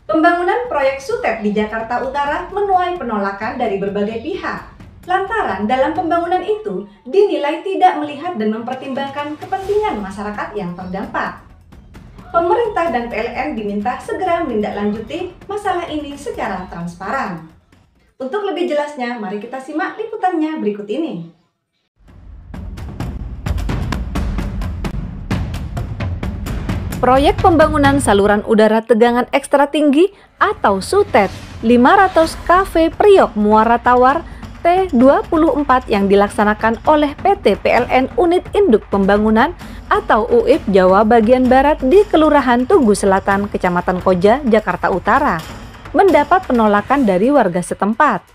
Pembangunan proyek Sutet di Jakarta Utara menuai penolakan dari berbagai pihak. Lantaran dalam pembangunan itu dinilai tidak melihat dan mempertimbangkan kepentingan masyarakat yang terdampak. Pemerintah dan PLN diminta segera menindaklanjuti masalah ini secara transparan. Untuk lebih jelasnya, mari kita simak liputannya berikut ini. Proyek pembangunan saluran udara tegangan ekstra tinggi atau SUTET 500 kV Priok Muara Tawar T24 yang dilaksanakan oleh PT PLN Unit Induk Pembangunan atau UIP Jawa bagian Barat di Kelurahan Tugu Selatan, Kecamatan Koja, Jakarta Utara, mendapat penolakan dari warga setempat.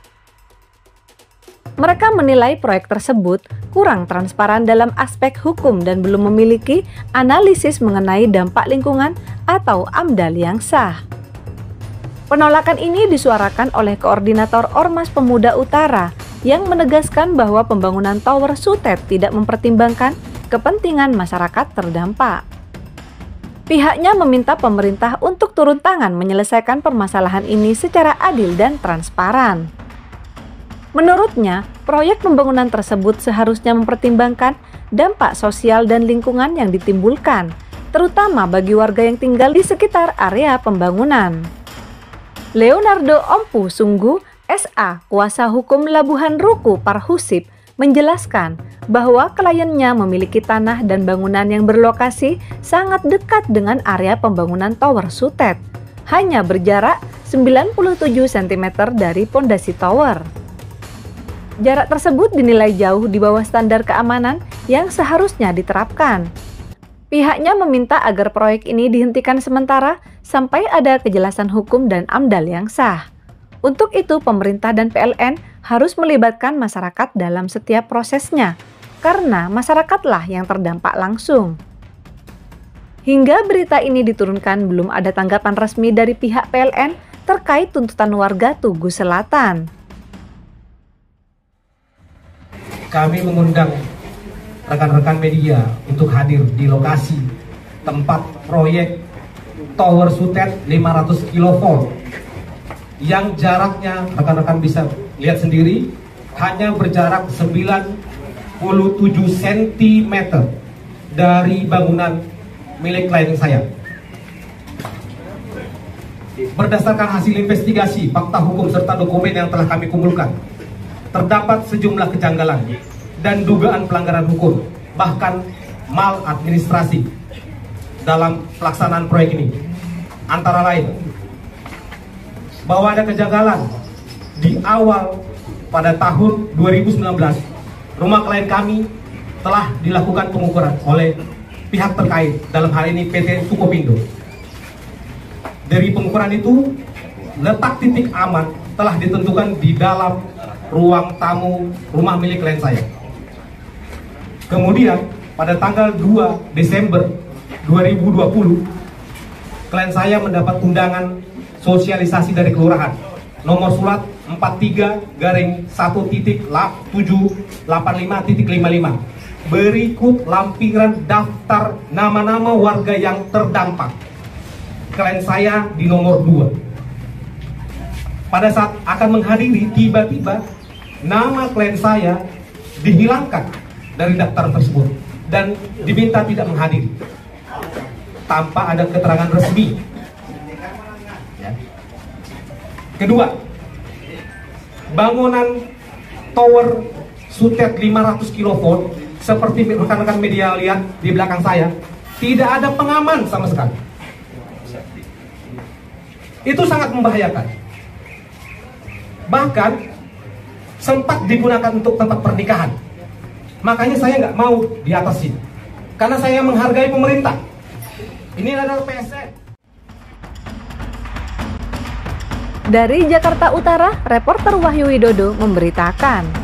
Mereka menilai proyek tersebut kurang transparan dalam aspek hukum dan belum memiliki analisis mengenai dampak lingkungan atau AMDAL yang sah. Penolakan ini disuarakan oleh Koordinator Ormas Pemuda Utara yang menegaskan bahwa pembangunan tower SUTET tidak mempertimbangkan kepentingan masyarakat terdampak. Pihaknya meminta pemerintah untuk turun tangan menyelesaikan permasalahan ini secara adil dan transparan. Menurutnya, proyek pembangunan tersebut seharusnya mempertimbangkan dampak sosial dan lingkungan yang ditimbulkan, terutama bagi warga yang tinggal di sekitar area pembangunan. Leonardo Ompu Sunggu, SA, Kuasa Hukum Labuhan Ruku Parhusip, menjelaskan bahwa kliennya memiliki tanah dan bangunan yang berlokasi sangat dekat dengan area pembangunan tower SUTET, hanya berjarak 97 cm dari pondasi tower. Jarak tersebut dinilai jauh di bawah standar keamanan yang seharusnya diterapkan. Pihaknya meminta agar proyek ini dihentikan sementara sampai ada kejelasan hukum dan AMDAL yang sah. Untuk itu, pemerintah dan PLN harus melibatkan masyarakat dalam setiap prosesnya, karena masyarakatlah yang terdampak langsung. Hingga berita ini diturunkan, belum ada tanggapan resmi dari pihak PLN terkait tuntutan warga Tugu Selatan. Kami mengundang rekan-rekan media untuk hadir di lokasi tempat proyek Tower SUTET 500 kV yang jaraknya rekan-rekan bisa lihat sendiri hanya berjarak 97 cm dari bangunan milik klien saya. Berdasarkan hasil investigasi, fakta hukum serta dokumen yang telah kami kumpulkan, terdapat sejumlah kejanggalan dan dugaan pelanggaran hukum, bahkan maladministrasi dalam pelaksanaan proyek ini. Antara lain, bahwa ada kejanggalan di awal pada tahun 2019, rumah klien kami telah dilakukan pengukuran oleh pihak terkait, dalam hal ini PT Sukopindo. Dari pengukuran itu, letak titik aman telah ditentukan di dalam ruang tamu rumah milik klien saya. Kemudian pada tanggal 2 Desember 2020, klien saya mendapat undangan sosialisasi dari kelurahan nomor surat 43-1.785.55 berikut lampiran daftar nama-nama warga yang terdampak. Klien saya di nomor 2. Pada saat akan menghadiri, tiba-tiba nama klien saya dihilangkan dari daftar tersebut dan diminta tidak menghadiri tanpa ada keterangan resmi. Ya. Kedua, bangunan tower SUTET 500 kV seperti rekan-rekan media lihat di belakang saya, tidak ada pengaman sama sekali. Itu sangat membahayakan. Bahkan sempat digunakan untuk tempat pernikahan. Makanya saya nggak mau diatasi, karena saya menghargai pemerintah. Ini adalah PSN. Dari Jakarta Utara, reporter Wahyu Widodo memberitakan.